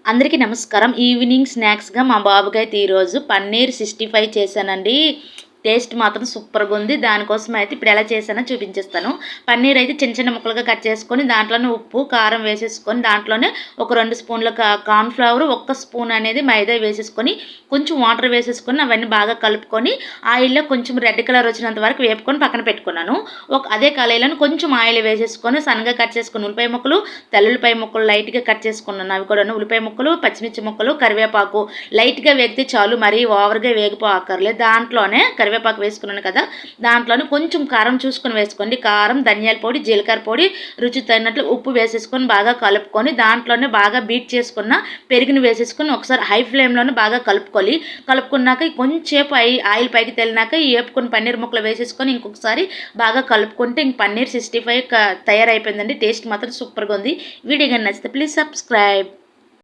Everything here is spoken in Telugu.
అందరికీ నమస్కారం. ఈవినింగ్ స్నాక్స్‌గా మా బాబుకైతే ఈరోజు పన్నీర్ 65 చేశానండి. టేస్ట్ మాత్రం సూపర్‌గుంది. దానికోసం అయితే ఇప్పుడు ఎలా చేశానో చూపించేస్తాను. పన్నీర్ అయితే చిన్న చిన్న ముక్కలుగా కట్ చేసుకొని దాంట్లోనే ఉప్పు, కారం వేసేసుకొని దాంట్లోనే ఒక 2 స్పూన్ల కార్న్ ఫ్లవర్, ఒక్క స్పూన్ అనేది మైదా వేసేసుకొని కొంచెం వాటర్ వేసేసుకొని అవన్నీ బాగా కలుపుకొని ఆయిల్‌లో కొంచెం రెడ్ కలర్ వచ్చినంత వరకు వేపుకొని పక్కన పెట్టుకున్నాను. అదే కళాయిలోనే కొంచెం ఆయిల్ వేసేసుకొని సన్నగా కట్ చేసుకున్న ఉల్లిపాయ ముక్కలు, తెల్లుల్లిపాయ ముక్కలు లైట్‌గా కట్ చేసుకున్నాను. అవి కూడాను ఉల్లిపాయ ముక్కలు, పచ్చిమిర్చి ముక్కలు, కరివేపాకు లైట్‌గా వేగితే చాలు, మరీ ఓవర్‌గా వేగిపోక్కర్లేదు. దాంట్లోనే కరివేపాకు వేసుకున్నాను కదా, దాంట్లోనే కొంచెం కారం చూసుకొని వేసుకోండి. కారం, ధనియాల పొడి, జీలకర్ర పొడి, రుచి తగినట్లు ఉప్పు వేసేసుకొని బాగా కలుపుకొని దాంట్లోనే బాగా బీట్ చేసుకున్న పెరుగుని వేసేసుకొని ఒకసారి హై ఫ్లేమ్‌లోనే బాగా కలుపుకున్నాక కొంచెంసేపు ఆయిల్ పైకి తేలినాక ఈ వేపుకున్న పన్నీర్ ముక్కలు వేసేసుకొని ఇంకొకసారి బాగా కలుపుకుంటే ఇంక పన్నీర్ 65 తయారైపోయిందండి. టేస్ట్ మాత్రం సూపర్‌గా ఉంది. వీడియో గాని నచ్చితే ప్లీజ్ సబ్స్క్రైబ్.